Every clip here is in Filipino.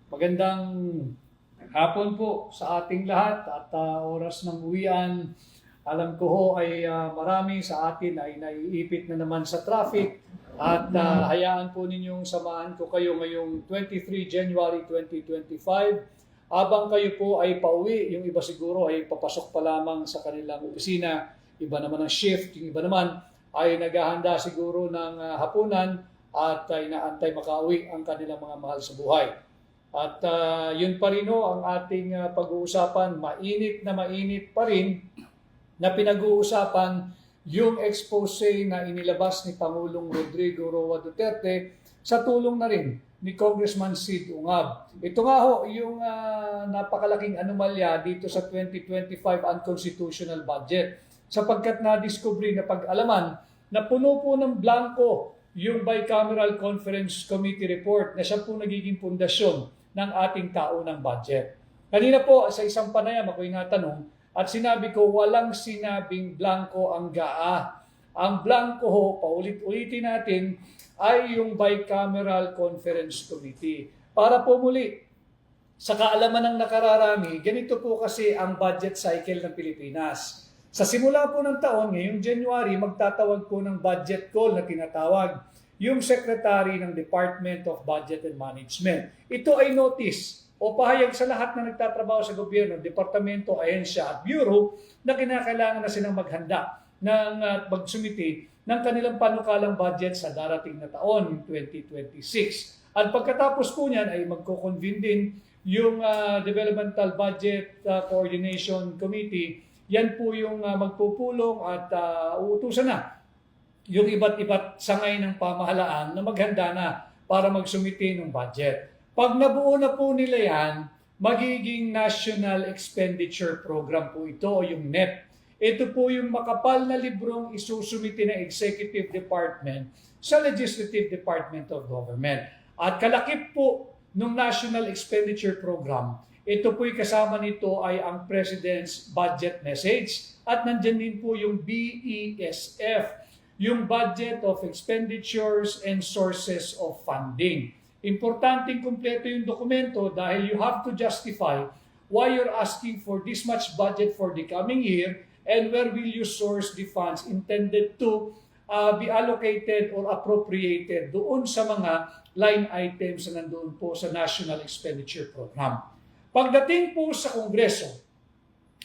Magandang hapon po sa ating lahat at oras ng uwian. Alam ko ho ay marami sa atin ay naiipit na naman sa traffic at hayaan po ninyong samahan ko kayo ngayong 23 January 2025. Habang kayo po ay pauwi, yung iba siguro ay papasok pa lamang sa kanilang opisina, iba naman ang shift, yung iba naman ay naghahanda siguro ng hapunan at inaantay makauwi ang kanilang mga mahal sa buhay. At yun pa rin ang ating pag-uusapan, mainit pa rin na pinag-uusapan yung expose na inilabas ni Pangulong Rodrigo Roa Duterte sa tulong na rin ni Congressman Sid Ungab. Ito nga ho, yung napakalaking anomalya dito sa 2025 unconstitutional budget sapagkat na-discovery na pag-alaman na puno po ng blanco yung Bicameral Conference Committee report na siya po nagiging pundasyon ng ating taunang budget. Kanina po sa isang panayam ako'y natanong at sinabi ko walang sinabing blanco ang GAA. Ang blanco ho, paulit-ulitin natin, ay yung Bicameral Conference Committee. Para po muli, sa kaalaman ng nakararami, ganito po kasi ang budget cycle ng Pilipinas. Sa simula po ng taon, ngayong January, magtatawag po ng budget call na tinatawag yung Secretary ng Department of Budget and Management. Ito ay notice o pahayag sa lahat na nagtatrabaho sa gobyerno, departamento, ahensya at bureau na kinakailangan na silang maghanda ng magsumiti ng kanilang panukalang budget sa darating na taon, 2026. At pagkatapos po niyan ay magko-convene din yung Developmental Budget Coordination Committee. Yan po yung magpupulong at uutusan na yung iba't sangay ng pamahalaan na maghanda na para magsumiti ng budget. Pag nabuo na po nila yan, magiging National Expenditure Program po ito o yung NEP. Ito po yung makapal na librong isusumiti ng Executive Department sa Legislative Department of Government. At kalakip po ng National Expenditure Program, ito po'y kasama nito ay ang President's Budget Message at nandyan din po yung BESF, yung Budget of Expenditures and Sources of Funding. Importanteng kumpleto yung dokumento dahil you have to justify why you're asking for this much budget for the coming year and where will you source the funds intended to be allocated or appropriated doon sa mga line items na nandoon po sa National Expenditure Program. Pagdating po sa Kongreso,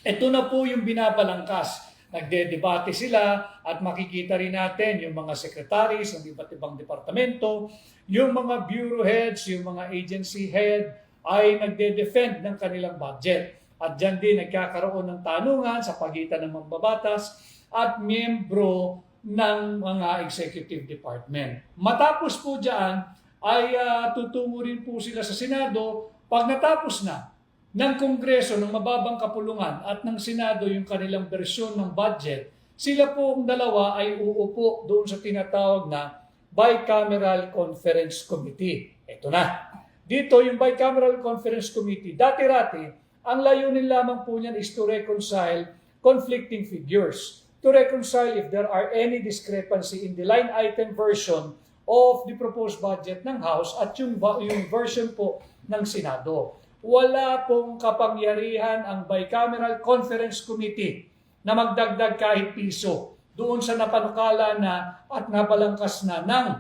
ito na po yung binabalangkas. Nagdedebate sila at makikita rin natin yung mga secretaries ng iba't ibang departamento, yung mga bureau heads, yung mga agency head ay nagde-defend ng kanilang budget. At dyan din nagkakaroon ng tanungan sa pagitan ng mambabatas at miyembro ng mga executive department. Matapos po dyan ay tutungo rin po sila sa Senado. Pag natapos na ng Kongreso ng mababang kapulungan at ng Senado yung kanilang bersyon ng budget, sila po ang dalawa ay uupo doon sa tinatawag na Bicameral Conference Committee. Ito na. Dito yung Bicameral Conference Committee, dati-rati, ang layunin lamang po niyan is to reconcile conflicting figures. To reconcile if there are any discrepancy in the line item version of the proposed budget ng House at yung version po ng Senado. Wala pong kapangyarihan ang Bicameral Conference Committee na magdagdag kahit piso doon sa napanukala na at nabalangkas na ng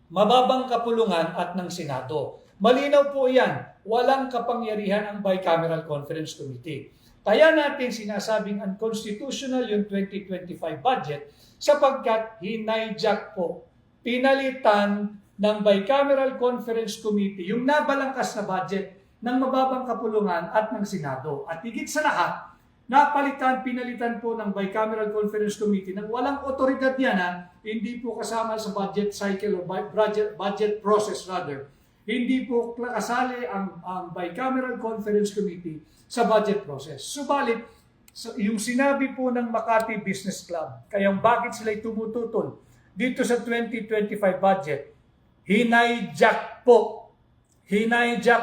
mababang kapulungan at ng Senado. Malinaw po yan, walang kapangyarihan ang Bicameral Conference Committee. Kaya natin sinasabing unconstitutional yung 2025 budget sapagkat hinayjack po, pinalitan ng Bicameral Conference Committee yung nabalangkas na budget ng mababang kapulungan at ng Senado. At higit sa lahat, pinalitan po ng Bicameral Conference Committee ng walang otoridad yan, hindi po kasama sa budget cycle o budget process rather. Hindi po kasali ang Bicameral Conference Committee sa budget process. Subalit, yung sinabi po ng Makati Business Club, kayang bakit sila'y tumututol dito sa 2025 budget, hinayjack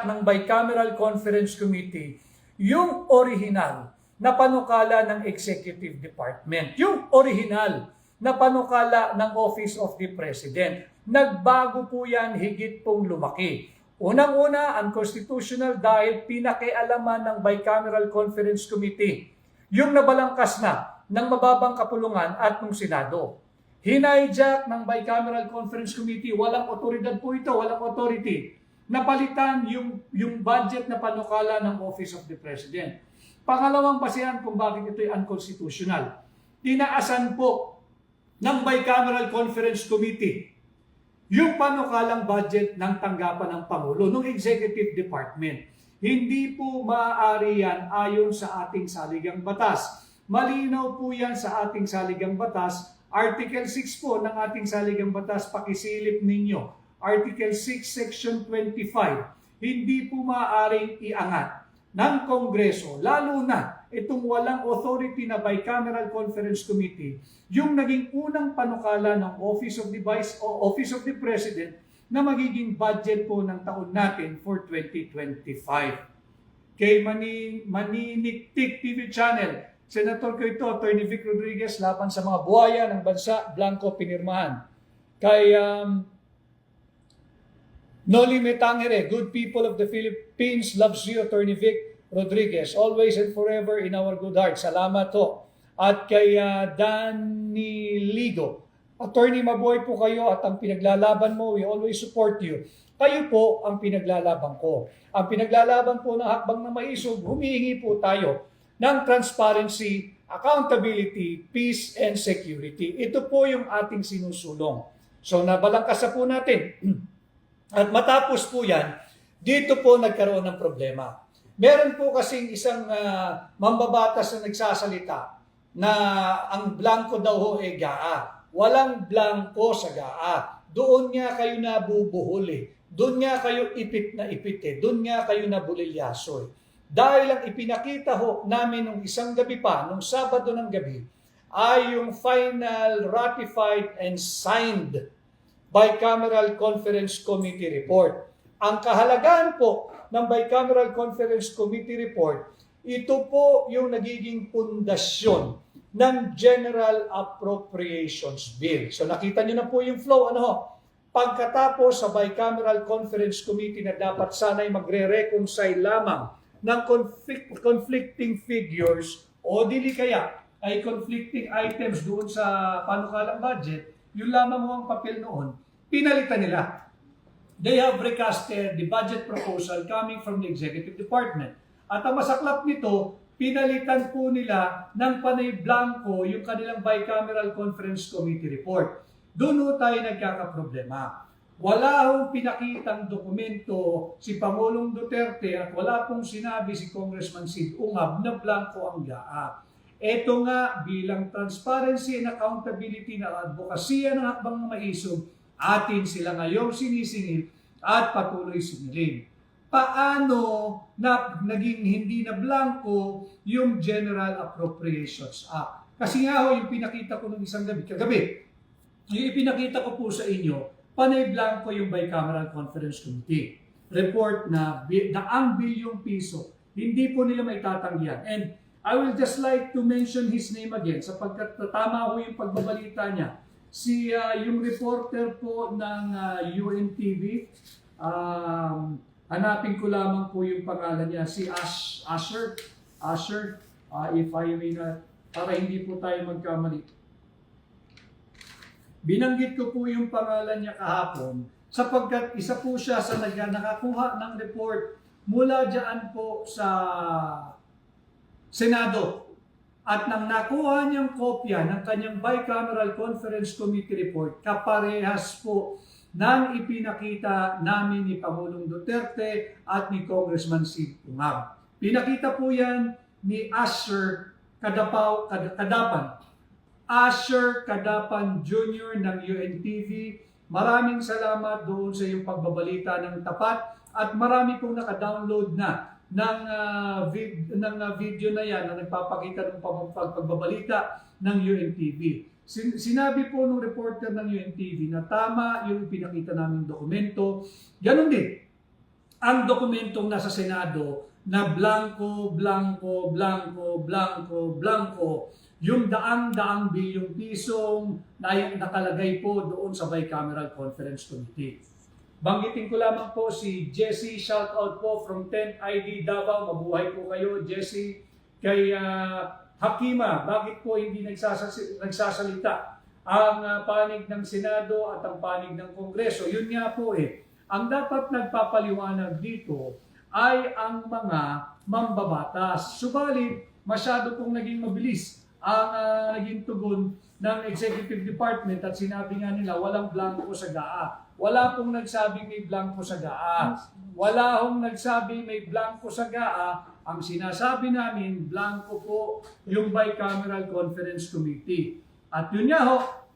ng Bicameral Conference Committee yung original na panukala ng Executive Department. Yung original na panukala ng Office of the President. Nagbago po yan, higit pong lumaki. Unang-una, unconstitutional dahil pinakialaman ng Bicameral Conference Committee yung nabalangkas na ng mababang kapulungan at ng Senado. Hinayjack ng Bicameral Conference Committee, walang otoridad po ito, walang authority. Napalitan yung budget na panukala ng Office of the President. Pangalawang basihan kung bakit ito ay unconstitutional. Tinaasan po ng Bicameral Conference Committee yung panukalang budget ng tanggapan ng Pangulo, ng Executive Department. Hindi po maaari yan ayon sa ating saligang batas. Malinaw po yan sa ating saligang batas. Article 6 po ng ating saligang batas, pakisilip ninyo. Article 6, Section 25. Hindi po maaaring iangat ng Kongreso, lalo na itong walang authority na Bicameral Conference Committee, yung naging unang panukala ng Office of the Vice o Office of the President na magiging budget po ng taon natin for 2025. Kay Maniniktik TV Channel, Senator ko ito, Attorney Vic Rodriguez, laban sa mga buhaya ng bansa, blanco pinirmahan. Kay Noli Metangere, good people of the Philippines loves you, Attorney Vic Rodriguez, always and forever in our good heart. Salamat to. At kay Danny Ligo, Attorney, mabuhay po kayo at ang pinaglalaban mo, we always support you. Kayo po ang pinaglalaban ko. Ang pinaglalaban po ng hakbang na maisog, humihingi po tayo ng transparency, accountability, peace, and security. Ito po yung ating sinusulong. So nabalangkas po natin. At matapos po yan, dito po nagkaroon ng problema. Meron po kasing isang mambabatas na nagsasalita na ang blanco daw ho ay GAA. Walang blanco sa GAA. Doon nga kayo nabubuhol eh. Doon nga kayo ipit na ipit eh. Doon nga kayo nabulilyaso eh. Dahil ang ipinakita ho namin nung isang gabi pa, nung Sabado ng gabi, ay yung final ratified and signed Bicameral Conference Committee report. Ang kahalagahan po ng Bicameral Conference Committee report, ito po yung nagiging pundasyon ng General Appropriations Bill. So nakita niyo na po yung flow. Pagkatapos sa Bicameral Conference Committee na dapat sana'y magre-reconcile lamang ng conflicting figures o dili kaya ay conflicting items doon sa panukalang budget, yung lamang mo ang papel noon, pinalitan nila. They have recasted the budget proposal coming from the Executive Department. At ang masaklap nito, pinalitan po nila ng panay blanco yung kanilang Bicameral Conference Committee report. Doon ho tayo nagkakaproblema. Wala hong pinakitang dokumento si Pangulong Duterte at wala pong sinabi si Congressman Sid Ungab na blanco ang GAA. Ito nga bilang transparency and accountability na advokasya ng hakbang ng maisog, atin sila ngayong sinisingil at patuloy sumilin. Paano na naging hindi na blanco yung General Appropriations Act? Kasi nga ho, yung pinakita ko nung isang kagabi, yung ipinakita ko po sa inyo, panay blanco yung Bicameral Conference Committee. Report na daang bilyong piso, hindi po nila maitatanggihan. And I will just like to mention his name again sapagkat tama ho yung pagbabalita niya. Yung reporter po ng UNTV, hanapin ko lamang po yung pangalan niya, si Asher, if I may not, para hindi po tayo magkamali. Binanggit ko po yung pangalan niya kahapon sapagkat isa po siya sa nakakuha ng report mula dyan po sa Senado. At nang nakuha niyang kopya ng kanyang Bicameral Conference Committee report, kaparehas po ng ipinakita namin ni Pangulong Duterte at ni Congressman Sid Ungab. Pinakita po yan ni Asher Kadapan. Asher Kadapan Jr. ng UNTV, maraming salamat doon sa iyong pagbabalita ng tapat at marami pong naka-download na ng video na yan na nagpapakita ng pagbabalita ng UNTV. Sinabi po ng reporter ng UNTV na tama yung pinakita naming dokumento. Ganon din ang dokumentong nasa Senado na blanco, yung daang bilyong pisong na nakalagay po doon sa Bicameral Conference Committee. Banggitin ko lamang po si Jesse, shout out po from 10ID Davao. Mabuhay po kayo, Jesse. Kay Hakima, bakit po hindi nagsasalita ang panig ng Senado at ang panig ng Kongreso? Yun nga po ang dapat nagpapaliwanag dito ay ang mga mambabatas. Subalit, masyado pong naging mabilis ang naging tugon ng Executive Department at sinabi nga nila walang blanco sa GAA. Wala pong nagsabing may blanco sa GAA. Wala hong nagsabing may blanco sa GAA. Ang sinasabi namin, blanco po yung Bicameral Conference Committee. At yun nga ho,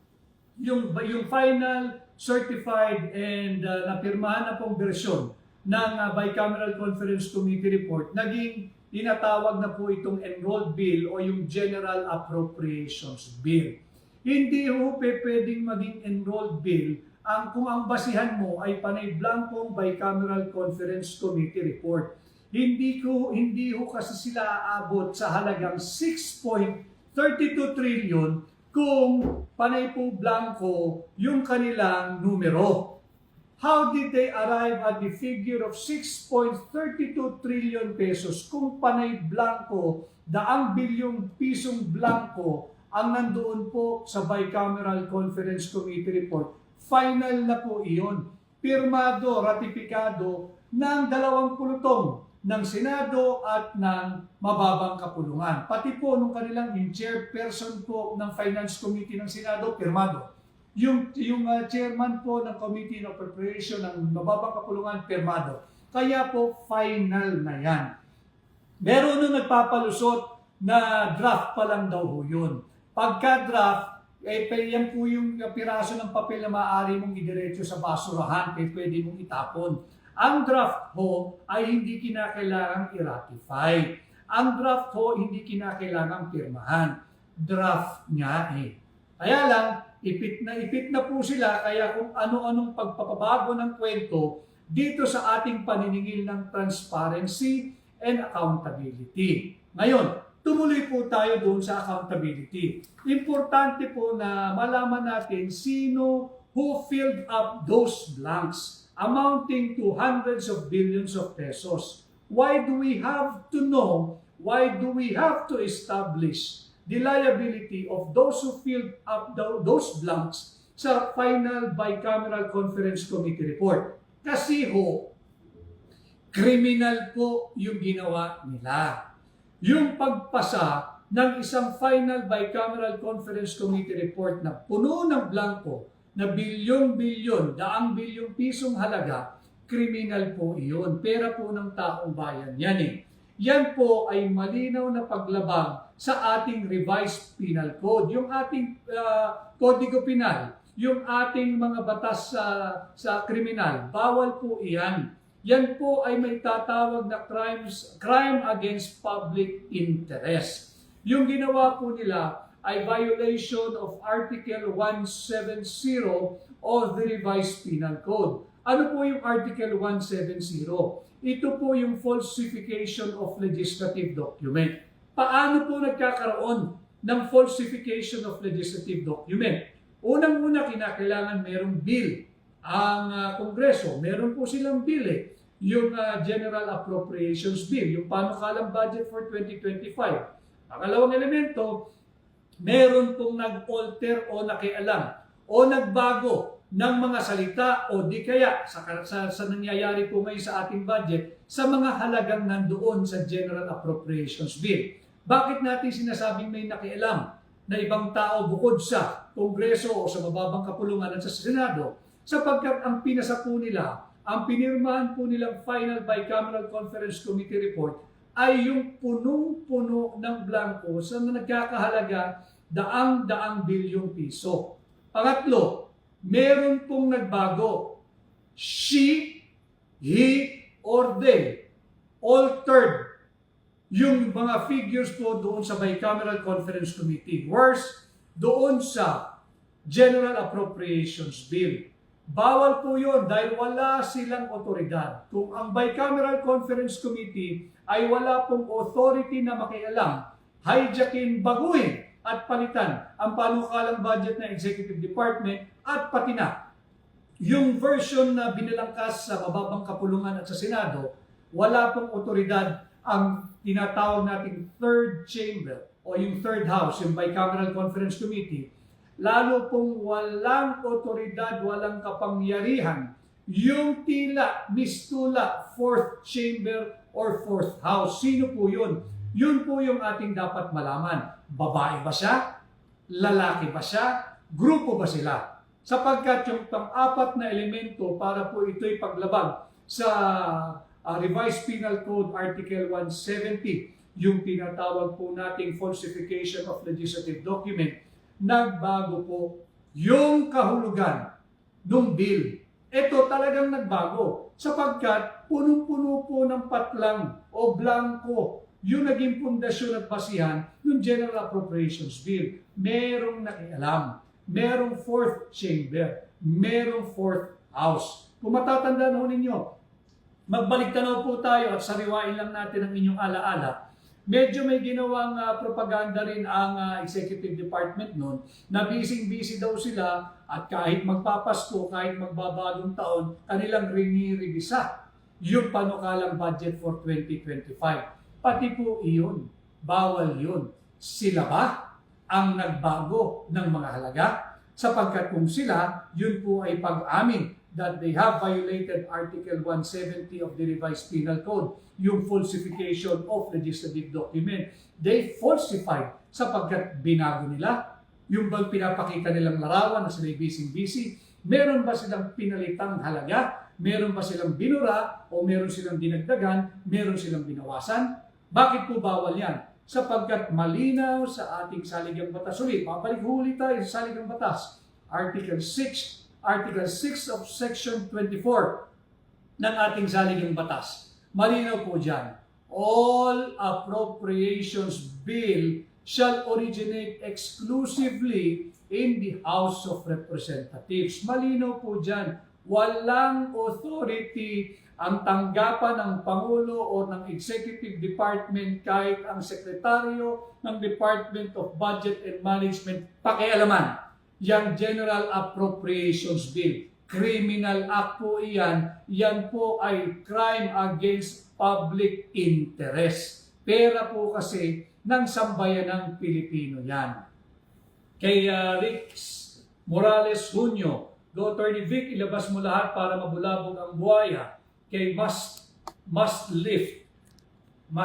yung final certified and napirmahan na pong versyon ng Bicameral Conference Committee report, naging tinatawag na po itong enrolled bill o yung General Appropriations Bill. Hindi ho pwedeng maging enrolled bill kung ang basihan mo ay panay blankong Bicameral Conference Committee report. Hindi ho kasi sila aabot sa halagang 6.32 trillion kung panay po blanco yung kanilang numero. How did they arrive at the figure of 6.32 trillion pesos kung panay blanco, daang bilyong pisong blanco ang nandoon po sa Bicameral Conference Committee report? Final na po iyon. Pirmado, ratipikado ng dalawang pulutong ng Senado at ng mababang kapulungan. Pati po nung kanilang chairperson po ng Finance Committee ng Senado, pirmado. Yung chairman po ng Committee on Appropriation ng mababang kapulungan, pirmado. Kaya po final na yan. Meron nung nagpapalusot na draft pa lang daw ho yun. Pagka-draft, yan po yung piraso ng papel na maaari mong idiretso sa basurahan, pwede mong itapon. Ang draft ho ay hindi kinakailangang i-ratify. Ang draft ho hindi kinakailangang pirmahan. Draft nga Kaya lang, ipit na po sila, kaya kung ano-anong pagpapabago ng kwento dito sa ating paniningil ng transparency and accountability. Ngayon, tumuloy po tayo doon sa accountability. Importante po na malaman natin sino who filled up those blanks amounting to hundreds of billions of pesos. Why do we have to know? Why do we have to establish the liability of those who filled up those blanks sa final Bicameral Conference Committee report? Kasi ho, criminal po yung ginawa nila. Yung pagpasa ng isang final Bicameral Conference Committee report na puno ng blanco na bilyon-bilyon, daang bilyong pisong halaga, kriminal po iyon. Pera po ng taong bayan yan Yan po ay malinaw na paglabag sa ating revised penal code. Yung ating kodigo penal, yung ating mga batas sa kriminal, bawal po iyan. Yan po ay may tatawag na crime against public interest. Yung ginawa po nila ay violation of Article 170 of the Revised Penal Code. Ano po yung Article 170? Ito po yung falsification of legislative document. Paano po nagkakaroon ng falsification of legislative document? Unang-una, kinakailangan merong bill. Ang Kongreso, meron po silang bill yung General Appropriations Bill, yung panukalang budget for 2025. Pangalawang elemento, meron pong nag-alter o nakialam o nagbago ng mga salita o di kaya sa nangyayari po ngayon sa ating budget sa mga halagang nandoon sa General Appropriations Bill. Bakit natin sinasabing may nakialam na ibang tao bukod sa Kongreso o sa mababang kapulungan at sa Senado? Sapagkat ang pinasa po nila, ang pinirmahan po nilang final Bicameral Conference Committee report ay yung punong-puno ng blanco sa nagkakahalaga daang-daang bilyong piso. Pangatlo, meron pong nagbago. She, he, or they altered yung mga figures po doon sa Bicameral Conference Committee. Worse, doon sa General Appropriations Bill. Bawal po yun dahil wala silang otoridad. Kung ang Bicameral Conference Committee ay wala pong authority na makialam, hijackin, baguhin at palitan ang panukalang budget ng Executive Department at pati na yung version na binalangkas sa mababang kapulungan at sa Senado, wala pong otoridad ang tinatawag nating third chamber o yung third house, yung Bicameral Conference Committee, lalo pong walang otoridad, walang kapangyarihan, yung tila, mistula, fourth chamber or fourth house. Sino po yun? Yun po yung ating dapat malaman. Babae ba siya? Lalaki ba siya? Grupo ba sila? Sapagkat yung pang-apat na elemento para po ito'y paglabag sa Revised Penal Code Article 170, yung tinatawag po nating falsification of legislative document, nagbago po yung kahulugan ng bill. Ito talagang nagbago sapagkat punong-puno po ng patlang o blanco yung naging pundasyon at basihan ng General Appropriations Bill. Merong nakialam, merong fourth chamber, merong fourth house. Kung matatandaan ho ninyo, magbalik tanaw po tayo at sariwain lang natin ang inyong alaala. Medyo may ginawang propaganda rin ang executive department noon na busy-busy daw sila at kahit magpapasko, kahit magbabagong taon, kanilang rinirigisa yung panukalang budget for 2025. Pati po iyon, bawal yun. Sila ba ang nagbago ng mga halaga? Sapagkat kung sila, yun po ay pag-amin that they have violated Article 170 of the Revised Penal Code, yung falsification of legislative document. They falsified sapagkat binago nila. Yung bang pinapakita nilang larawan na sila'y busy-busy, meron ba silang pinalitang halaga? Meron ba silang binura? O meron silang dinagdagan? Meron silang binawasan? Bakit po bawal yan? Sapagkat malinaw sa ating saligang batas. Ulit, mabalik huli tayo sa saligang batas. Article 6 of Section 24 ng ating saligang batas. Malinaw po dyan. All appropriations bill shall originate exclusively in the House of Representatives. Malinaw po dyan. Walang authority ang tanggapan ng Pangulo o ng Executive Department kahit ang Sekretaryo ng Department of Budget and Management pakialaman. Yang General Appropriations Bill. Criminal Act po iyan. Yan po ay crime against public interest. Pera po kasi ng sambayanang Pilipino yan. Kay Rick Morales Junio, Go Attorney Vic, ilabas mo lahat para mabulabog ang buhaya. Kay must lift ba?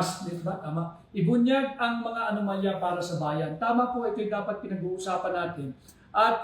Tama. Ibunyag ang mga anomalya para sa bayan. Tama po, ito'y dapat pinag-uusapan natin. At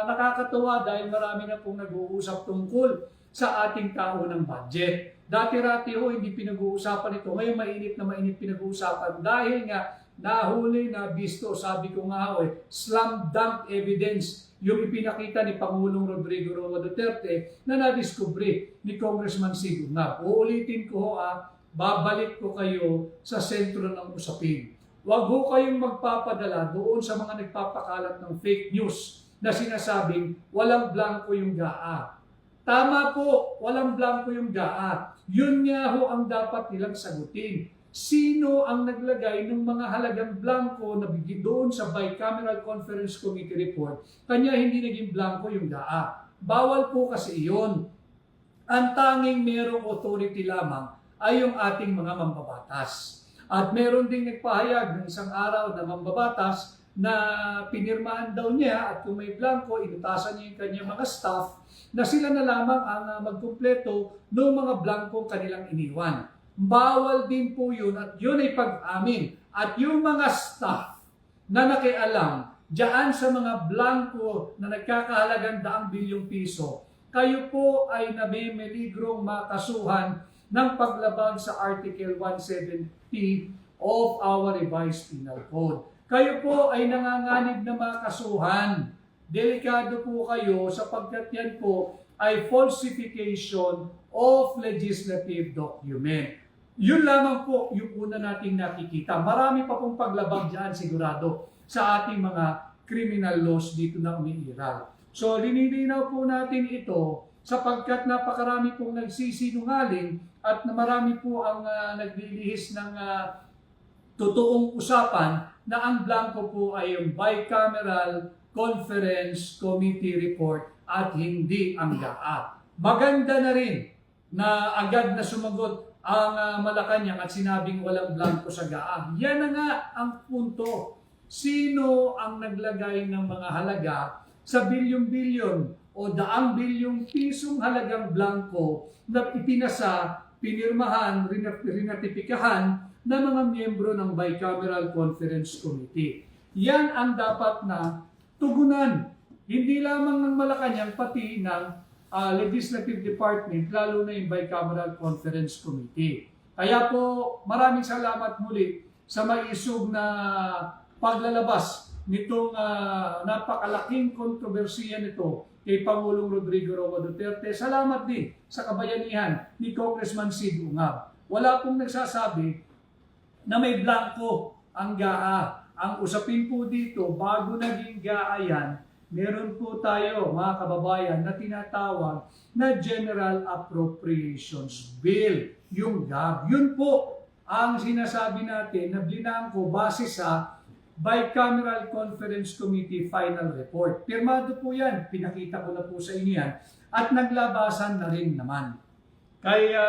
nakakatuwa dahil marami na pong nag-uusap tungkol sa ating kaunang budget. Dati-rati ho, hindi pinag-uusapan ito. Ngayon mainit na mainit pinag-uusapan dahil nga nahuli na bisto, sabi ko nga ho, slam dunk evidence yung ipinakita ni Pangulong Rodrigo Roa Duterte na nadiskubre ni Congressman Siguna. Uulitin ko ho, babalik ko kayo sa sentro ng usapin. Huwag ho kayong magpapadala doon sa mga nagpapakalat ng fake news na sinasabing walang blanco yung GAA. Tama po, walang blanco yung GAA. Yun nga ho ang dapat nilang sagutin. Sino ang naglagay ng mga halagang blanco na doon sa Bicameral Conference Committee report? Kanya hindi naging blanco yung GAA. Bawal po kasi iyon. Ang tanging merong authority lamang ay yung ating mga mambabatas. At meron ding nagpahayag ng isang araw na mambabatas na pinirmahan daw niya at kung may blanco, inutasan niya yung kanyang mga staff na sila na lamang ang magkumpleto ng mga blanco kanilang iniwan. Bawal din po yun at yun ay pag-amin. At yung mga staff na nakialam diyan sa mga blanco na nagkakahalagang daang bilyong piso, kayo po ay namimiligrong makasuhan ng paglabag sa Article 170 of our Revised Penal Code. Kayo po ay nanganganib na makasuhan. Delikado po kayo sapagkat yan po ay falsification of legislative document. Yun lamang po yung una nating nakikita. Marami pa pong paglabag dyan sigurado sa ating mga criminal laws dito na umiiral. So linilinaw po natin ito sapagkat napakarami pong nagsisinungaling at marami po ang naglilihis ng totoong usapan na ang blanco po ay yung Bicameral Conference Committee Report at hindi ang GAA. Maganda na rin na agad na sumagot ang Malacanang at sinabing walang blanco sa GAA. Yan na nga ang punto. Sino ang naglagay ng mga halaga sa bilyon-bilyon o daang bilyong pisong halagang blanco na ipinasa, pinirmahan, rinatipikahan ng mga miyembro ng Bicameral Conference Committee? Yan ang dapat na tugunan. Hindi lamang ng Malacanang, pati ng Legislative Department, lalo na yung Bicameral Conference Committee. Kaya po, maraming salamat muli sa maisog na paglalabas nitong napakalaking kontrobersiya nito kay Pangulong Rodrigo Roa Duterte. Salamat din sa kabayanihan ni Congressman Sid Ungab. Wala pong nagsasabi na may blanco ang GAA. Ang usapin po dito, bago naging GAA yan, meron po tayo, mga kababayan, na tinatawag na General Appropriations Bill, yung GAB. Yun po ang sinasabi natin na blinangko base sa Bicameral Conference Committee Final Report. Pirmado po yan, pinakita ko na po sa inyo yan, at naglabasan na rin naman. Kaya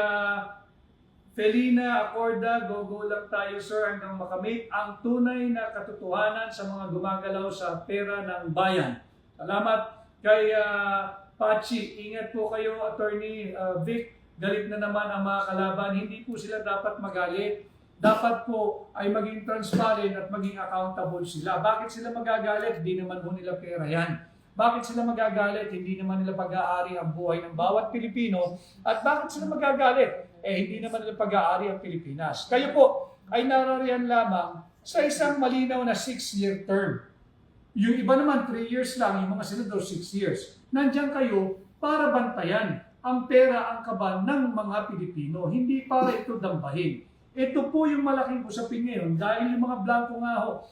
Felina Acorda, go lang tayo sir hanggang makamit ang tunay na katotohanan sa mga gumagalaw sa pera ng bayan. Salamat kay Pachi. Ingat po kayo, Attorney Vic. Galit na naman ang mga kalaban. Hindi po sila dapat magalit. Dapat po ay maging transparent at maging accountable sila. Bakit sila magagalit? Hindi naman po nila pera yan. Bakit sila magagalit? Hindi naman nila pag-aari ang buhay ng bawat Pilipino. At bakit sila magagalit? Hindi naman nila pag-aari ang Pilipinas. Kayo po ay narariyan lamang sa isang malinaw na 6-year term. Yung iba naman 3 years lang, yung mga senador 6 years. Nandiyan kayo para bantayan ang pera, ang kaban ng mga Pilipino. Hindi para ito dambahin. Ito po yung malaking usapin ngayon dahil yung mga blanco nga ho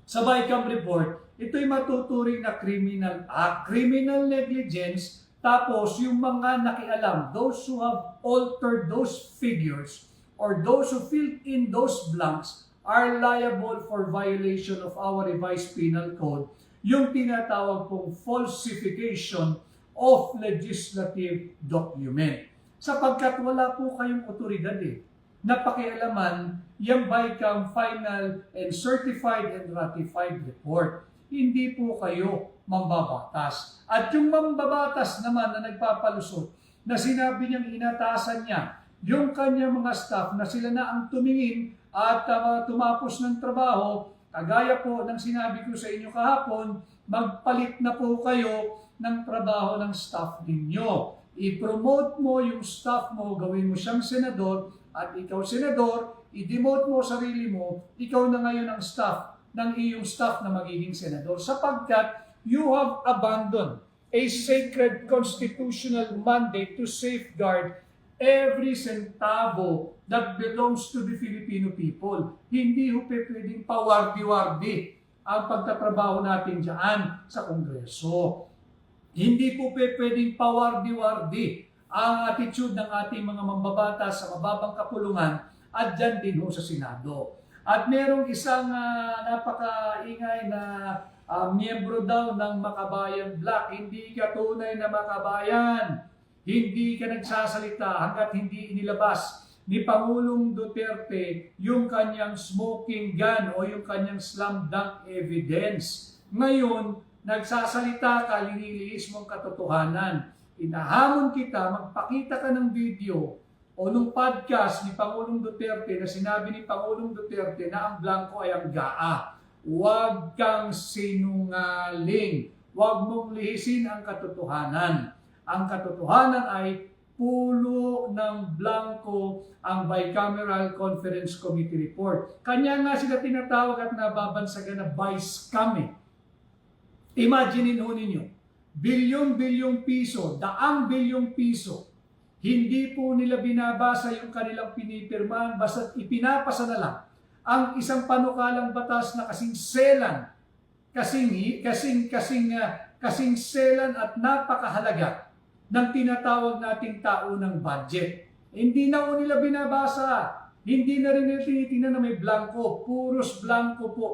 sa BICAM report, ito'y matuturing na criminal act, criminal negligence, tapos yung mga nakialam, those who have altered those figures or those who filled in those blanks are liable for violation of our revised penal code, yung tinatawag pong falsification of legislative document. Sapagkat wala po kayong otoridad na pakialaman yung BICAM final and certified and ratified report. Hindi po kayo mambabatas. At yung mambabatas naman na nagpapalusot, na sinabi niyang inatasan niya yung kanyang mga staff na sila na ang tumingin at tumapos ng trabaho, kagaya po ng sinabi ko sa inyo kahapon, magpalit na po kayo ng trabaho ng staff ninyo. I-promote mo yung staff mo, gawin mo siyang senador, at ikaw senador, i-demote mo sarili mo, ikaw na ngayon ang staff ng iyong staff na magiging senador sapagkat you have abandoned a sacred constitutional mandate to safeguard every centavo that belongs to the Filipino people. Hindi ho pwedeng pawardi-wardi ang pagtatrabaho natin dyan sa Kongreso. Hindi po pwedeng pawardi-wardi ang attitude ng ating mga mambabatas sa mababang kapulungan at dyan din ho sa Senado. At merong isang napakaingay na miyembro daw ng Makabayan Black. Hindi ka tunay na makabayan. Hindi ka nagsasalita hanggat hindi inilabas ni Pangulong Duterte yung kanyang smoking gun o yung kanyang slam dunk evidence. Ngayon, nagsasalita ka, linilihis mong katotohanan. Inahamon kita, magpakita ka ng video o nung podcast ni Pangulong Duterte na sinabi ni Pangulong Duterte na ang blanco ay ang GAA. Huwag kang sinungaling. Huwag mong lihisin ang katotohanan. Ang katotohanan ay pulo ng blanco ang Bicameral Conference Committee report. Kanya nga sila tinatawag at nababansagan na BICAM. Imaginein ho ninyo, bilyon-bilyong piso, daang bilyong piso, hindi po nila binabasa yung kanilang pinipirmahan, basta ipinapasa na lang ang isang panukalang batas na kasing selan at napakahalaga ng tinatawag nating taunang budget. Hindi na po nila binabasa, hindi na rin nila tinitingnan na may blanco, puros blanco po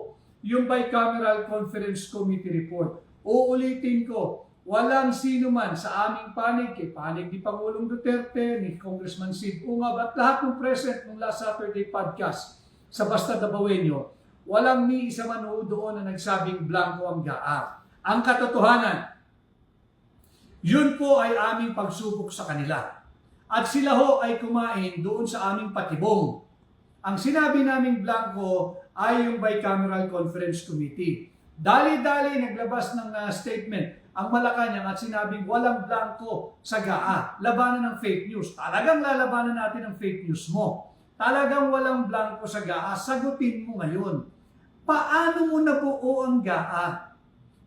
yung Bicameral Conference Committee report. Uulitin ko, walang sino man sa aming panig, kay panig ni Pangulong Duterte, ni Congressman Sid Ungab, at lahat ng present ng Last Saturday podcast sa Basta Dabawenyo, walang ni isa man ho doon na nagsabing blanco ang GAA. Ang katotohanan, yun po ay aming pagsubok sa kanila. At sila ho ay kumain doon sa aming patibong. Ang sinabi naming blanco ay yung Bicameral Conference Committee. Dali-dali naglabas ng statement ang Malacanang at sinabing walang blanco sa GAA. Labanan ng fake news. Talagang lalabanan natin ang fake news mo. Talagang walang blanco sa GAA. Sagutin mo ngayon. Paano mo nabuo ang GAA?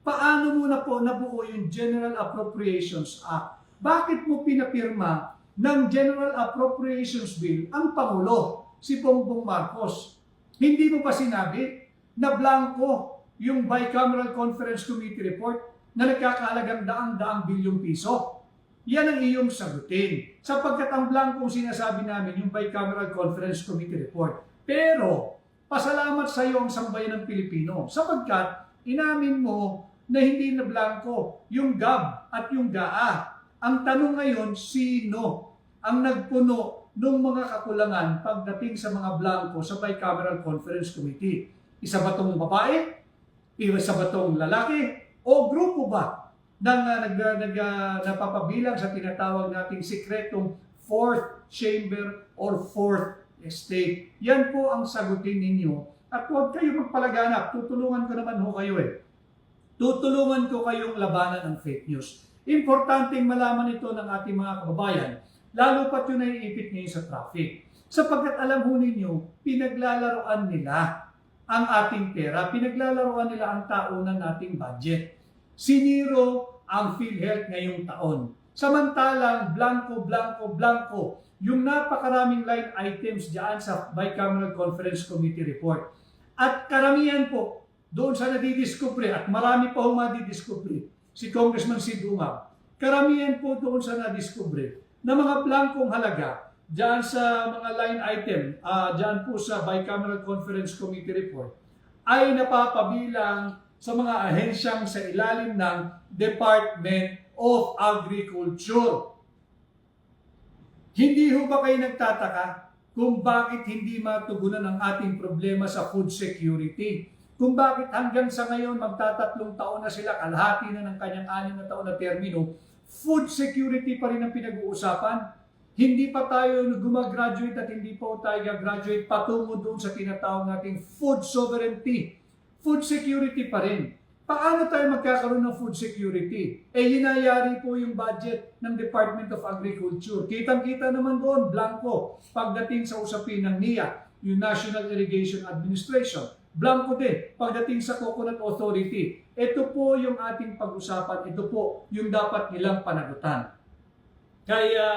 Paano mo na po nabuo yung General Appropriations Act? Bakit mo pinapirma ng General Appropriations Bill ang Pangulo, si Bongbong Marcos? Hindi mo pa sinabi na blanco yung Bicameral Conference Committee report na nagkakahalagang daang-daang bilyong piso? Yan ang iyong sagutin. Sapagkat ang blankong sinasabi namin yung Bicameral Conference Committee report. Pero, pasalamat sa iyo ang sambayan ng Pilipino. Sapagkat, inamin mo na hindi na blanco yung GAB at yung GAA. Ang tanong ngayon, sino ang nagpuno ng mga kakulangan pagdating sa mga blanco sa Bicameral Conference Committee? Isa ba itong babae? Isa ba itong lalaki? O grupo ba napapabilang sa tinatawag nating sikretong fourth chamber or fourth estate? Yan po ang sagutin ninyo. At huwag kayo magpalaganap. Tutulungan ko naman ho kayo Tutulungan ko kayong labanan ng fake news. Importanteng malaman ito ng ating mga kababayan, lalo pat yun naiipit ngayon sa traffic. Sapagkat alam ho ninyo, pinaglalaroan nila ang ating pera, pinaglalaroan nila ang taunan nating budget. Siniro ang PhilHealth ngayong taon. Samantalang blanco, yung napakaraming line items dyan sa Bicameral Conference Committee report. At karamihan po, doon sa nadidiskubre, at marami pa humadidiskubre, si Congressman Sid Ungab, karamihan po doon sa nadiskubre na mga blankong halaga dyan sa mga line item, dyan po sa Bicameral Conference Committee report, ay napapabilang sa mga ahensyang sa ilalim ng Department of Agriculture. Hindi ho ba kayo nagtataka kung bakit hindi matugunan ang ating problema sa food security? Kung bakit hanggang sa ngayon magtatatlong taon na sila, kalahati na ng kanyang 6 na taon na termino, food security pa rin ang pinag-uusapan. Hindi pa tayo gumagraduate at hindi pa tayo gagraduate patungo doon sa tinatawag nating food sovereignty. Food security pa rin. Paano tayo magkakaroon ng food security? Hinayari po yung budget ng Department of Agriculture. Kitang-kita naman doon, blanco, pagdating sa usapin ng NIA, yung National Irrigation Administration. Blanco din pagdating sa Coconut Authority. Ito po yung ating pag-usapan. Ito po yung dapat nilang panagutan. Kaya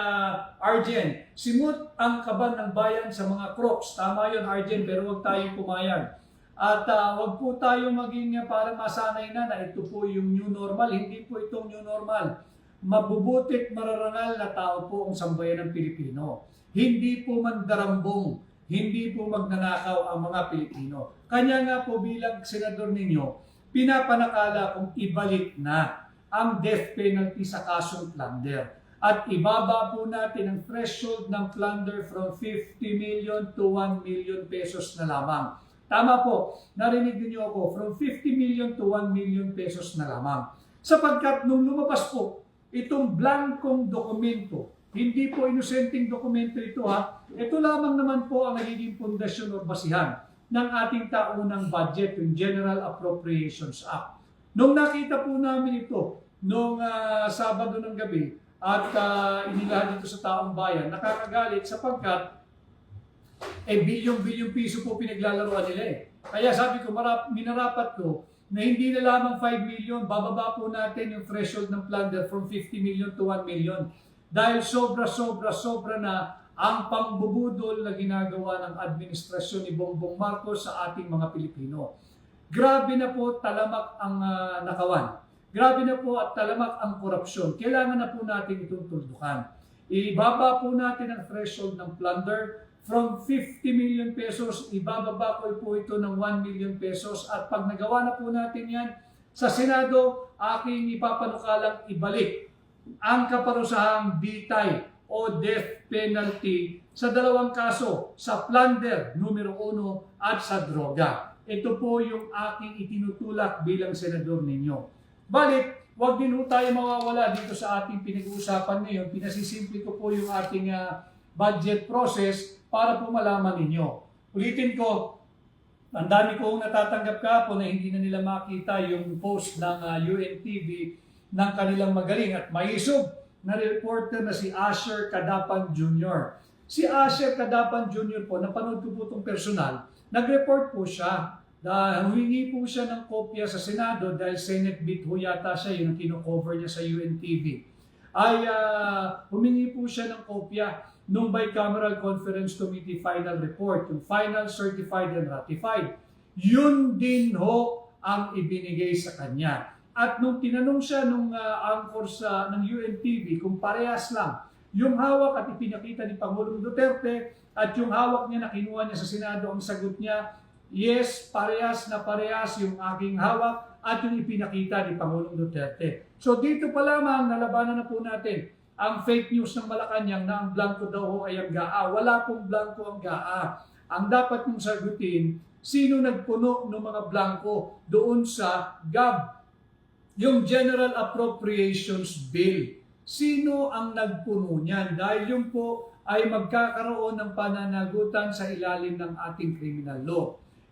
Arjen, simut ang kaban ng bayan sa mga crops. Tama yun Arjen, pero huwag tayong pumayag. At huwag po tayong maging parang masanay na ito po yung new normal. Hindi po itong new normal. Mabubutit, mararangal na tao po ang sambayan ng Pilipino. Hindi po mandarambong, hindi po magnanakaw ang mga Pilipino. Kanya nga po bilang senador ninyo, pinapanakala kung ibalik na ang death penalty sa kasong plunder. At ibaba po natin ang threshold ng plunder from 50 million to 1 million pesos na lamang. Tama po, narinig niyo ako, from 50 million to 1 million pesos na lamang. Sapagkat nung lumabas po itong blankong dokumento, hindi po inosenteng dokumento ito ito lamang naman po ang nagiging pundasyon o basihan ng ating taunang budget, yung General Appropriations Act. Nung nakita po namin ito, nung Sabado ng gabi, at inilahan dito sa taong bayan, nakakagalit sapagkat bilyong-bilyong piso po pinaglalaroan nila Kaya sabi ko, minarapat ko na hindi na lamang 5 million, bababa po natin yung threshold ng plunder from 50 million to 1 million. Dahil sobra na ang pambubudol na ginagawa ng administrasyon ni Bongbong Marcos sa ating mga Pilipino. Grabe na po talamak ang nakawan. Grabe na po at talamak ang korupsyon. Kailangan na po natin itong tuldukan. Ibaba po natin ang threshold ng plunder from 50 million pesos, ibababa ko po ito ng 1 million pesos. At pag nagawa na po natin yan sa Senado, aking ipapanukalang ibalik ang kaparusahang bitay o death penalty sa dalawang kaso, sa plunder numero 1 at sa droga. Ito po yung aking itinutulak bilang senador ninyo. Balit, huwag din po tayo mawawala dito sa ating pinag-uusapan ngayon. Pinasisimple ko po yung ating budget process para po malaman ninyo. Ulitin ko, ang dami kong natatanggap kahapon na hindi na nila makita yung post ng UNTV ng kanilang magaling at maisog na reporter na si Asher Cadapan Jr. Si Asher Cadapan Jr. po, napanood ko po itong personal, nag-report po siya. Humingi po siya ng kopya sa Senado dahil Senate beat ho yata siya, yung kino-cover niya sa UNTV. Humingi po siya ng kopya nung Bicameral Conference Committee final report, yung final certified and ratified. Yun din ho ang ibinigay sa kanya. At nung tinanong siya nung anchor ng UNTV kung parehas lang yung hawak at ipinakita ni Pangulong Duterte at yung hawak niya na kinuha niya sa Senado, ang sagot niya, yes, parehas na parehas yung aking hawak at yung ipinakita ni Pangulong Duterte. So dito pa lamang nalabanan na po natin ang fake news ng Malacanang na ang blanco daw ho ay ang GAA. Wala pong blanco ang GAA. Ang dapat mong sagutin, sino nagpuno ng mga blanco doon sa GAB, yung General Appropriations Bill. Sino ang nagpuno niyan? Dahil yun po ay magkakaroon ng pananagutan sa ilalim ng ating criminal law.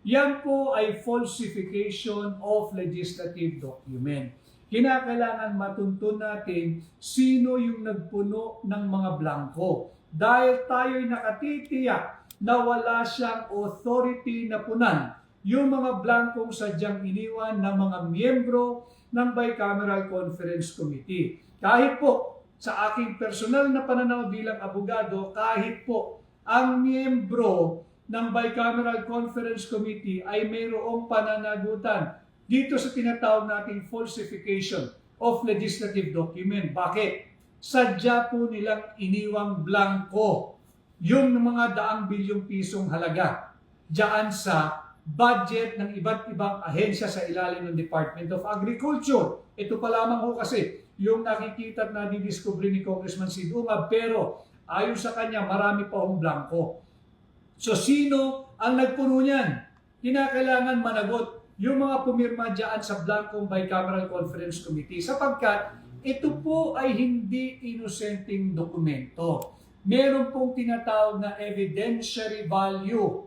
Yan po ay falsification of legislative document. Kinakailangan matuntun natin sino yung nagpuno ng mga blanco. Dahil tayo'y nakatitiyak na wala siyang authority na punan yung mga blankong sadyang iniwan ng mga miyembro ng Bicameral Conference Committee. Kahit po sa aking personal na pananaw bilang abogado, kahit po ang miyembro ng Bicameral Conference Committee ay mayroong pananagutan dito sa tinatawag nating falsification of legislative document. Bakit? Sadya po nilang iniwang blanco yung mga daang bilyong pisong halaga diyan sa budget ng iba't ibang ahensya sa ilalim ng Department of Agriculture. Ito pa lamang ho kasi yung nakikita at nadidiscover ni Congressman Sid Umab, pero ayon sa kanya marami pa hong blanco. So sino ang nagpuno niyan? Kinakailangan managot yung mga pumirma dyan sa blankong Bicameral Conference Committee sapagkat ito po ay hindi inosenteng dokumento. Meron pong tinatawag na evidentiary value.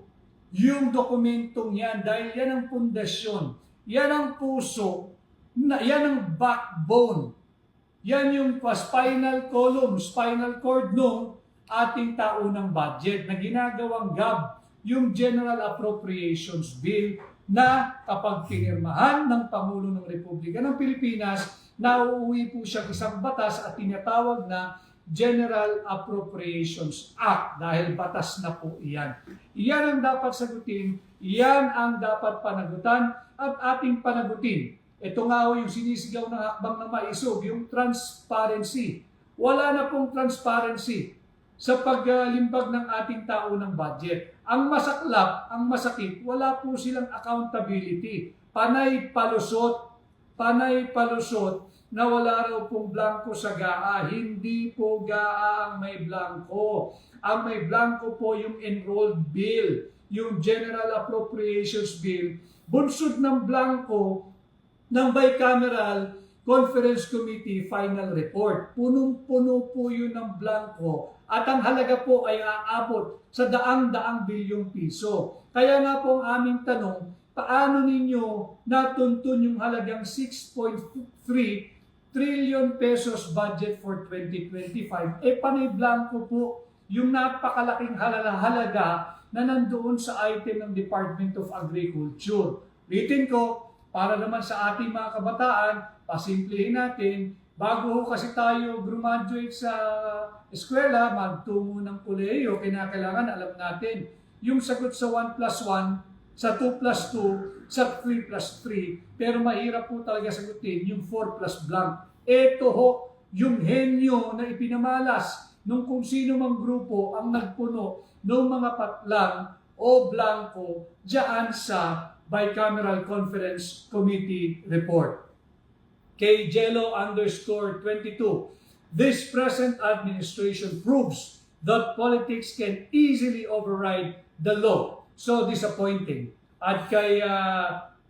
Yung dokumentong yan, dahil yan ang pundasyon, yan ang puso, yan ang backbone, yan yung spinal column, spinal cord nung ating taunang budget na ginagawang GAB, yung General Appropriations Bill, na kapag pinirmahan ng Pangulo ng Republika ng Pilipinas, nauuwi po siya isang batas at tinatawag na General Appropriations Act dahil batas na po iyan. Iyan ang dapat sagutin, iyan ang dapat panagutan at ating panagutin. Ito nga ho yung sinisigaw ng hakbang na maisog, yung transparency. Wala na pong transparency sa paglimbag ng ating taunang budget. Ang masaklap, ang masakit, wala po silang accountability. Panay palusot na wala raw pong blanco sa GAA. Hindi po GAA ang may blanco. Ang may blanco po yung enrolled bill, yung General Appropriations Bill. Bunsod ng blanco ng Bicameral Conference Committee final report. Punong-puno po yun ng blanco at ang halaga po ay aabot sa daang-daang bilyong piso. Kaya nga po ang aming tanong, paano ninyo natuntun yung halagang 6.3 trillion pesos budget for 2025? Panay blanco po yung napakalaking halaga na nandoon sa item ng Department of Agriculture. Ulitin ko, para naman sa ating mga kabataan, pasimplihin natin, bago kasi tayo graduate sa eskwela, magtungo ng kolehiyo, kinakailangan alam natin yung sagot sa 1+1, sa 2+2, sa 3+3, pero mahirap po talaga sagutin yung 4+ blank. Ito ho, yung henyo na ipinamalas nung kung sino mang grupo ang nagpuno ng mga patlang o blanco diyan sa Bicameral Conference Committee report. kay Jello_22. This present administration proves that politics can easily override the law. So disappointing. At kay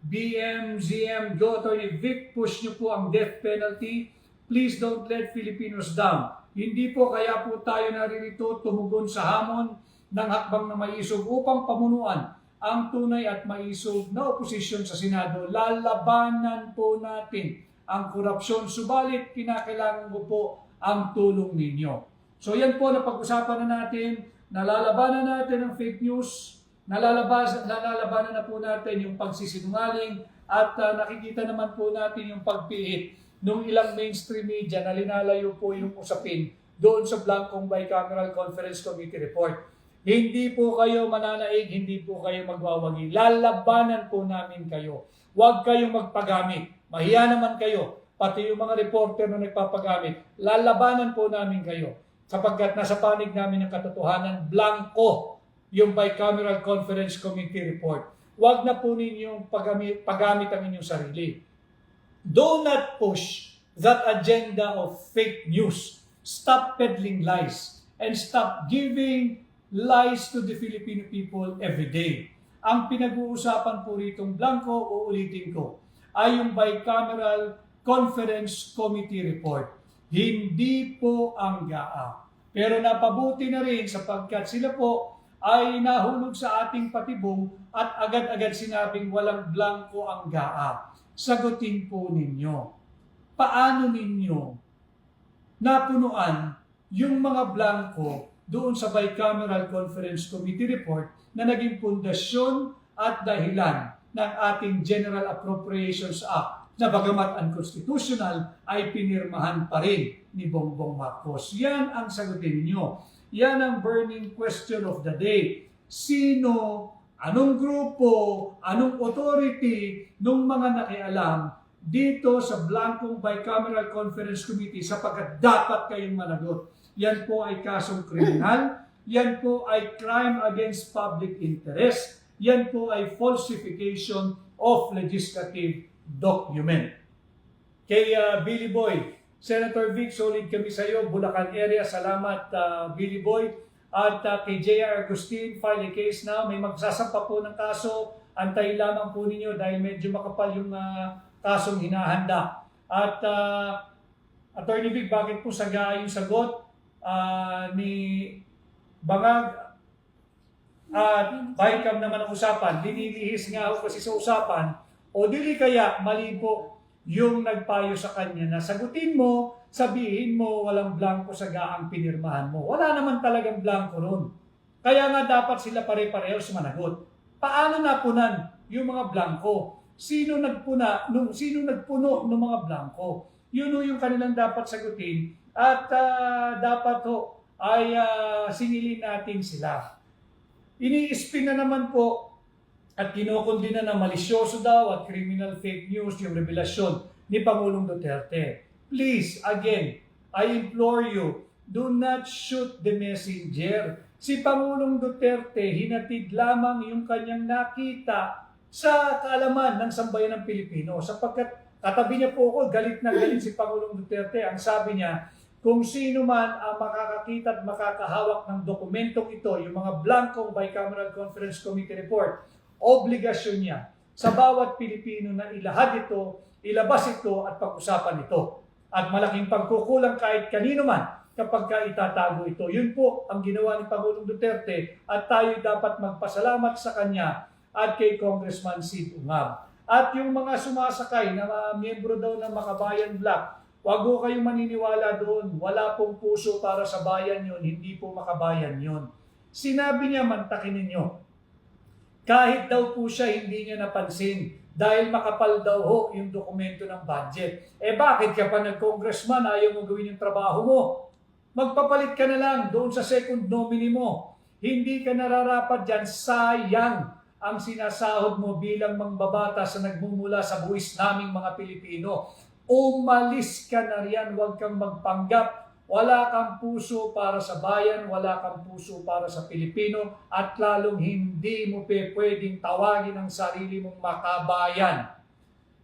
BMZM Go Attorney Vic, push niyo po ang death penalty. Please don't let Filipinos down. Hindi po kaya po tayo naririto tumugon sa hamon ng hakbang na maisog upang pamunuan ang tunay at maisog na oposisyon sa Senado. Lalabanan po natin ang korupsyon, subalit kinakailangan ko po ang tulong ninyo. So yan po, napag-usapan na natin, nalalabanan natin ang fake news, nalalabanan na po natin yung pagsisinungaling, at nakikita naman po natin yung pagpiit nung ilang mainstream media na linalayo po yung usapin doon sa blankong bicameral conference committee report. Hindi po kayo mananaig, hindi po kayo magwawagi. Lalabanan po namin kayo. Huwag kayong magpagamit. Mahiya naman kayo. Pati yung mga reporter na nagpapagamit. Lalabanan po namin kayo. Sapagkat nasa panig namin ang katotohanan, blanco yung bicameral conference committee report. Huwag na po ninyong paggamit ang inyong sarili. Do not push that agenda of fake news. Stop peddling lies and stop giving lies to the Filipino people every day. Ang pinag-uusapan po ritong blanco, uulitin ko, ay yung bicameral conference committee report. Hindi po ang GAA. Pero napabuti na rin sapagkat sila po ay nahulog sa ating patibong at agad-agad sinabing walang blanco ang GAA. Sagutin po ninyo. Paano ninyo napunuan yung mga blanco doon sa bicameral conference committee report na naging pundasyon at dahilan ng ating General Appropriations Act na bagamat unconstitutional ay pinirmahan pa rin ni Bongbong Marcos. Yan ang sagutin niyo. Yan ang burning question of the day. Sino, anong grupo, anong authority nung mga nakialam dito sa blankong bicameral conference committee sapagkat dapat kayong managot. Yan po ay kasong kriminal, yan po ay crime against public interest, yan po ay falsification of legislative document. Kay Billy Boy, Senator Vic, solid kami sa iyo, Bulacan area, salamat Billy Boy. At kay J.R. Agustin, file a case now, may magsasampa po ng kaso, antay lamang po ninyo dahil medyo makapal yung kasong hinahanda. At Attorney Vic, bakit po saga yung sagot ni Bangag at Bicam naman ang usapan? Linilihis nga ako kasi sa usapan, o dili kaya mali po yung nagpayo sa kanya na sagutin mo, sabihin mo walang blanco saga ang pinirmahan mo. Wala naman talagang blanco ron. Kaya nga dapat sila pare-parehos managot. Paano napunan yung mga blanco? Sino nagpuno ng mga blanco? Yun yung kanilang dapat sagutin at dapat ay singilin natin sila. Ini-spin na naman po at kinukundina na malisyoso daw at criminal fake news yung revelasyon ni Pangulong Duterte. Please, again, I implore you, do not shoot the messenger. Si Pangulong Duterte, hinatid lamang yung kanyang nakita sa kaalaman ng sambayan ng Pilipino. Sapagkat katabi niya po ako, galit na galit si Pangulong Duterte. Ang sabi niya, kung sino man ang makakakita at makakahawak ng dokumentong ito, yung mga blankong bicameral conference committee report, obligasyon niya sa bawat Pilipino na ilahad ito, ilabas ito at pag-usapan ito. At malaking pagkukulang kahit kanino man kapag itatago ito. Yun po ang ginawa ni Pangulong Duterte at tayo dapat magpasalamat sa kanya at kay Congressman Sid Ungab. At yung mga sumasakay na mga miyembro daw ng Makabayan Black, huwag po kayong maniniwala doon. Wala pong puso para sa bayan yun, hindi po makabayan yun. Sinabi niya, mantakin ninyo. Kahit daw po siya hindi niya napansin dahil makapal daw yung dokumento ng budget. Bakit ka pa nag-congressman, ayaw mo gawin yung trabaho mo? Magpapalit ka na lang doon sa second nominee mo. Hindi ka nararapat dyan, sayang ang sinasahod mo bilang mangbabata sa nagmumula sa buwis naming mga Pilipino. Umalis ka na riyan, huwag kang magpanggap. Wala kang puso para sa bayan, wala kang puso para sa Pilipino, at lalong hindi mo pwedeng tawagin ang sarili mong makabayan.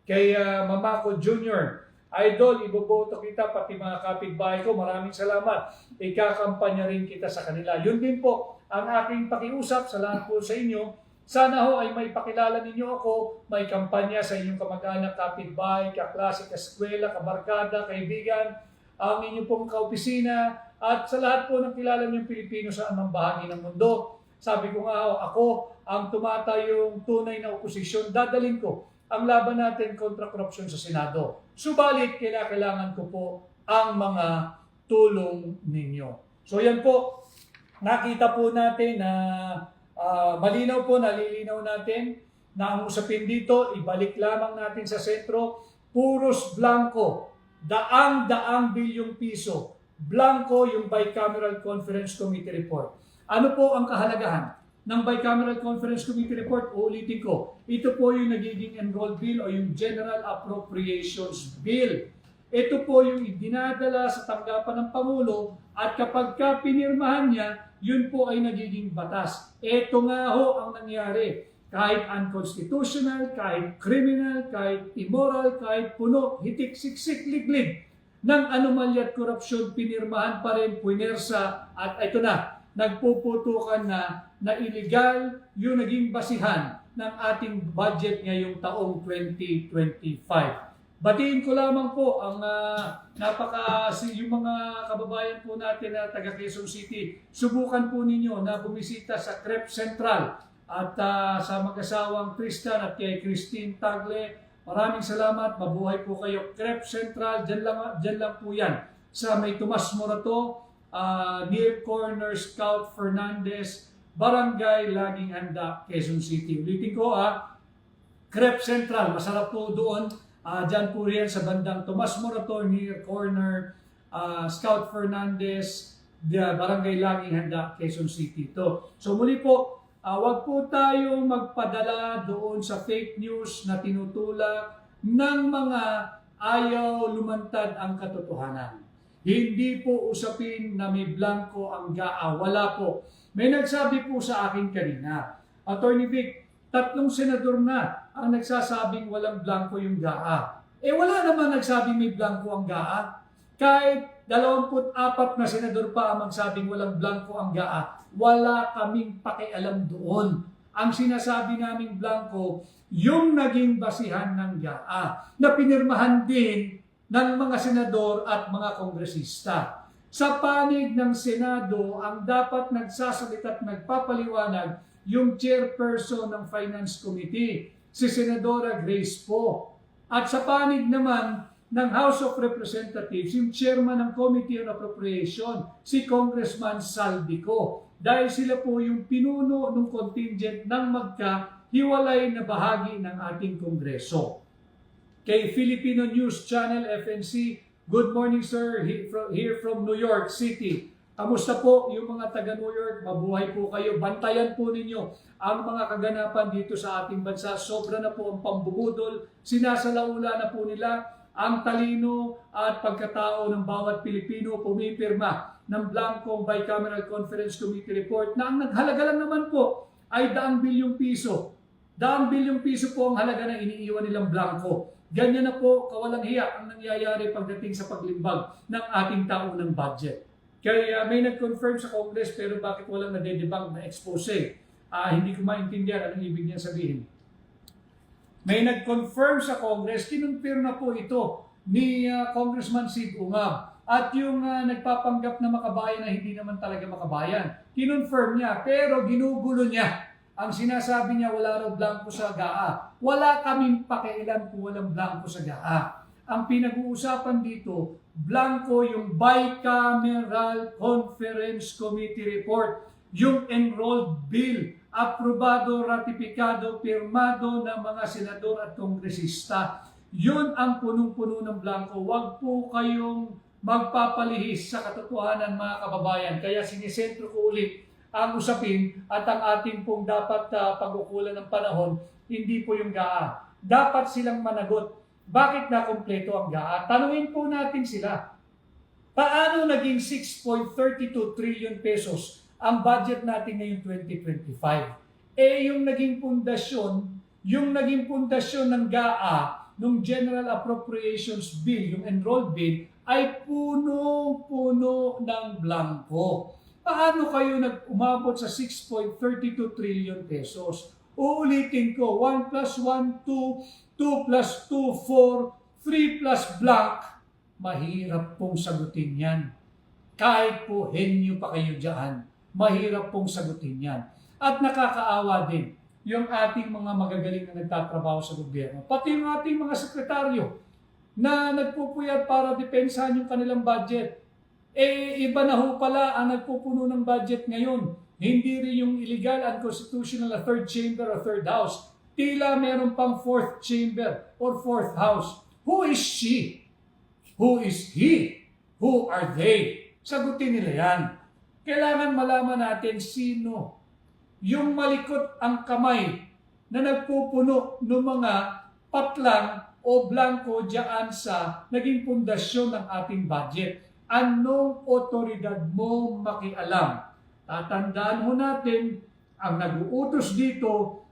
Kay Mamaco Jr., Idol, iboboto kita, pati mga kapitbahay ko, maraming salamat. Ikakampanya rin kita sa kanila. Yun din po ang aking pakiusap sa lahat po sa inyo. Sana ho ay may pakilala ninyo ako, may kampanya sa inyong kamag-anak, kapitbahay, kaklase, kaskwela, kabarkada, kaibigan, ang inyong pong kaopisina, at sa lahat po ng kilala niyong Pilipino sa anong bahagi ng mundo. Sabi ko nga ho, ako ang tumatayong tunay na oposisyon, dadalhin ko ang laban natin kontra korupsyon sa Senado. Subalit, kailangan ko po ang mga tulong ninyo. So yan po, nakita po natin na malinaw po, nalilinaw natin na ang usapin dito, ibalik lamang natin sa sentro, puros blanco, daang bilyong piso, blanco yung Bicameral Conference Committee report. Ano po ang kahalagahan ng Bicameral Conference Committee report? Uulitin ko, ito po yung nagiging enrolled bill o yung General Appropriations Bill. Ito po yung dinadala sa tanggapan ng Pangulo at kapag pinirmahan niya, yun po ay nagiging batas. Ito nga ho ang nangyari. Kahit unconstitutional, kahit criminal, kahit immoral, kahit puno, hitik, siksik, liglig ng anomalya at korupsyon, pinirmahan pa rin, puinersa, at ito na, nagpuputukan na illegal yung naging basihan ng ating budget ngayong taong 2025. Batiin ko lamang po ang yung mga kababayan po natin na taga Quezon City. Subukan po ninyo na bumisita sa CREP Central at sa mag-asawang Tristan at kay Christine Tagle. Maraming salamat. Mabuhay po kayo. CREP Central, dyan lang po yan. Sa may Tomas Morato, near corner Scout Fernandez, Barangay Laging Handa, Quezon City. Ulitin ko CREP Central, masarap po doon. Diyan po riyan sa bandang Tomas Morato, near corner Scout Fernandez, Barangay Laging Handa, Quezon City. So muli po, wag po tayo magpadala doon sa fake news na tinutulak ng mga ayaw lumantad ang katotohanan. Hindi po usapin na may blanco ang GAA. Wala po. May nagsabi po sa akin kanina, Attorney Vic, 3 senador na ang nagsasabing walang blanco yung GAA. Wala naman nagsabing may blanco ang GAA. Kahit 24 na senador pa ang magsabing walang blanco ang GAA, wala kaming pakialam doon. Ang sinasabi naming blanco, yung naging basihan ng GAA na pinirmahan din ng mga senador at mga kongresista. Sa panig ng Senado, ang dapat nagsasalita at nagpapaliwanag yung chairperson ng Finance Committee, si Senadora Grace Poe. At sa panig naman ng House of Representatives, yung chairman ng Committee on Appropriation, si Congressman Saldico. Dahil sila po yung pinuno ng contingent ng magkahiwalay na bahagi ng ating Kongreso. Kay Filipino News Channel FNC, good morning sir, here from New York City. Kamusta po yung mga taga New York? Mabuhay po kayo. Bantayan po ninyo ang mga kaganapan dito sa ating bansa. Sobra na po ang pambubudol. Sinasalaula na po nila ang talino at pagkatao ng bawat Pilipino pumipirma ng blankong Bicameral Conference Committee report na ang naghalaga lang naman po ay 200 bilyong piso. 200 bilyong piso po ang halaga na iniiwan nilang blanco. Ganyan na po kawalang hiya ang nangyayari pagdating sa paglimbag ng ating taunang budget. Kaya may nag-confirm sa Congress pero bakit walang nadedebunk na expose? Hindi ko maintindihan anong ibig niya sabihin. May nag-confirm sa Congress, kinonfirm na po ito ni Congressman Sig Ungab. At yung nagpapanggap na makabayan na hindi naman talaga makabayan, kinonfirm niya pero ginugulo niya. Ang sinasabi niya, wala raw blanco sa GAA. Wala kaming pakialam kung walang blanco sa GAA. Ang pinag-uusapan dito, blanco yung Bicameral Conference Committee report, yung enrolled bill, aprobado, ratipikado, pirmado ng mga senador at kongresista. Yun ang punong-puno ng blanco. Huwag po kayong magpapalihis sa katotohanan mga kababayan. Kaya sinisentro ko ulit ang usapin at ang ating pong dapat pag-ukulan ng panahon, hindi po yung GAA. Dapat silang managot. Bakit na kumpleto ang GAA? Tanungin po natin sila. Paano naging 6.32 trillion pesos ang budget natin ngayong 2025? Yung naging pundasyon ng GAA, ng General Appropriations Bill, yung enrolled bill, ay puno-puno ng blanco. Paano kayo umabot sa 6.32 trillion pesos? Uulitin ko, 1 plus 1, 2, 2 plus 2, 4, 3 plus blank. Mahirap pong sagutin yan. Kahit po henyo pa kayo dyan, mahirap pong sagutin yan. At nakakaawa din yung ating mga magagaling na nagtatrabaho sa gobyerno. Pati yung ating mga sekretaryo na nagpupuyat para depensahan yung kanilang budget. Iba na ho pala ang nagpupuno ng budget ngayon. Hindi rin yung illegal, unconstitutional na third chamber or third house. Tila meron pang fourth chamber or fourth house. Who is she? Who is he? Who are they? Sagutin nila yan. Kailangan malaman natin sino yung malikot ang kamay na nagpupuno ng mga patlang o blanco diyan sa naging pundasyon ng ating budget. Anong otoridad mo makialam? Tatandaan ho natin, ang nag-uutos dito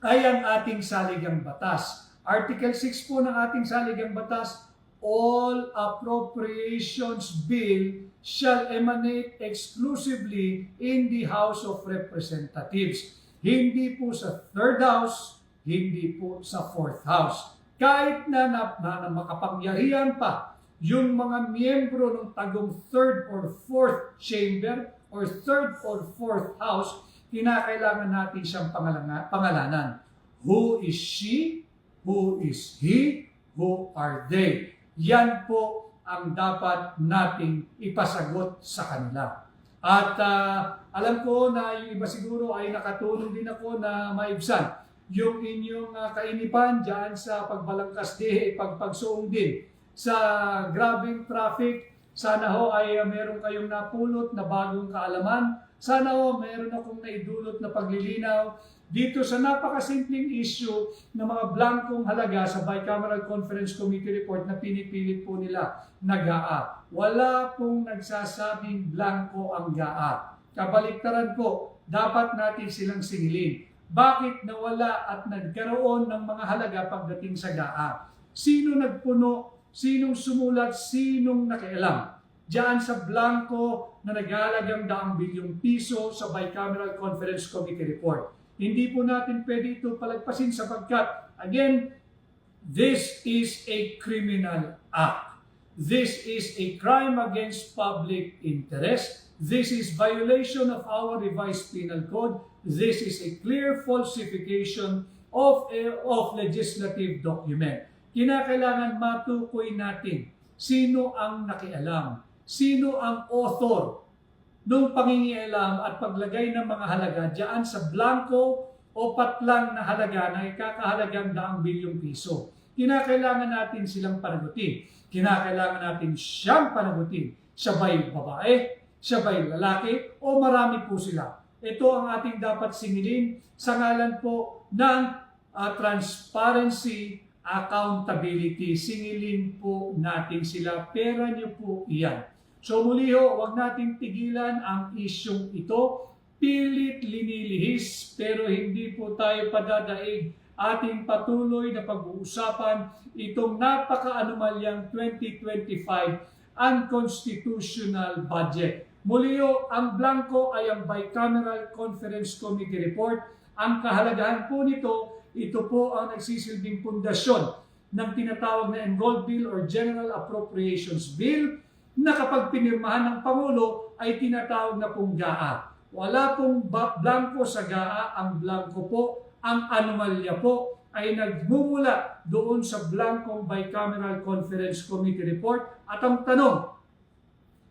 ay ang ating saligang batas. Article 6 po ng ating saligang batas, all appropriations bill shall emanate exclusively in the House of Representatives. Hindi po sa third house, hindi po sa fourth house. Kahit na makapangyarihan pa yung mga miyembro ng tagong third or fourth chamber or third or fourth house, kinakailangan natin siyang pangalanan. Who is she? Who is he? Who are they? Yan po ang dapat nating ipasagot sa kanila. At alam ko na yung iba siguro ay nakatulong din ako na maibsan yung inyong kainipan dyan sa pagbalangkas pagpagsuong din sa grabing traffic. Sana ho ay meron kayong napulot na bagong kaalaman. Sana ho meron akong naidulot na paglilinaw dito sa napakasimpleng issue ng mga blankong halaga sa Bicameral Conference Committee report na pinipilit po nila na GAA. Wala pong nagsasabing blanko ang GAA. Kabaliktaran po, dapat natin silang singilin. Bakit nawala at nagkaroon ng mga halaga pagdating sa GAA? Sino nagpuno? Sinong sumulat? Sinong nakialam? Diyan sa blanco na naghahalagang ₱1 bilyon sa Bicameral Conference Committee report. Hindi po natin pwede ito palagpasin sapagkat, again, this is a criminal act. This is a crime against public interest. This is violation of our revised penal code. This is a clear falsification of legislative document. Kinakailangan matukoy natin sino ang nakialam, sino ang author nung pangingialam at paglagay ng mga halaga diyan sa blanco o patlang na halaga na ikakahalagang ₱1 bilyon. Kinakailangan natin silang panagutin. Kinakailangan natin siyang panagutin. Siya ba'y babae? Siya ba'y lalaki? O marami po sila? Ito ang ating dapat singilin sa ngalan po ng transparency, accountability. Singilin po natin sila. Pera niyo po iyan. So muli ho, huwag nating tigilan ang isyong ito. Pilit linilihis pero hindi po tayo padadaig. Ating patuloy na pag-uusapan itong napaka-anomalyang 2025 unconstitutional budget. Muli ho, ang blanco ay ang Bicameral Conference Committee report. Ang kahalagahan po nito, ito po ang nagsisilbing pundasyon ng tinatawag na Enrolled Bill or General Appropriations Bill na kapag pinirmahan ng Pangulo ay tinatawag na pong GAA. Wala pong blanco sa GAA, ang blanco po, ang anomalya po ay nagmumula doon sa blankong Bicameral Conference Committee report. At ang tanong,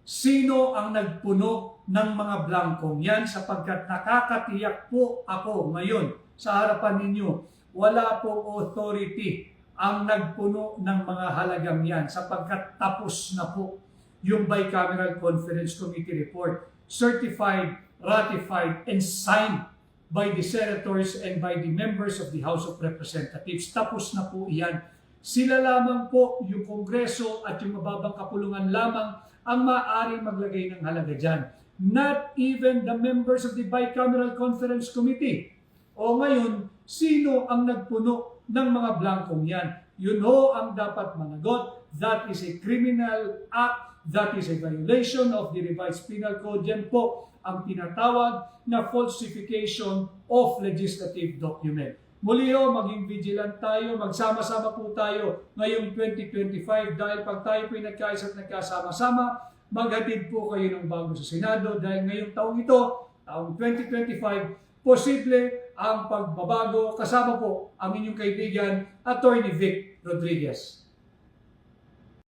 sino ang nagpuno ng mga blankong yan? Sapagkat nakakatiyak po ako ngayon sa harapan ninyo, wala pong authority ang nagpuno ng mga halagang yan sapagkat tapos na po yung Bicameral Conference Committee report, certified, ratified, and signed by the senators and by the members of the House of Representatives. Tapos na po iyan. Sila lamang po, yung Kongreso at yung mababang kapulungan lamang ang maaaring maglagay ng halaga dyan. Not even the members of the Bicameral Conference Committee. O ngayon, sino ang nagpuno ng mga blankong yan? yun ho ang dapat managot. That is a criminal act. That is a violation of the revised penal code. Yan po ang tinatawag na falsification of legislative document. Muli ho, maging vigilant tayo, magsama-sama po tayo ngayong 2025 dahil pag tayo po nagkaisa at nagkasama-sama, maghatid po kayo ng bago sa Senado dahil ngayong taong ito, taong 2025, posible ang pagbabago kasama po ang inyong kaibigan, Attorney Vic Rodriguez.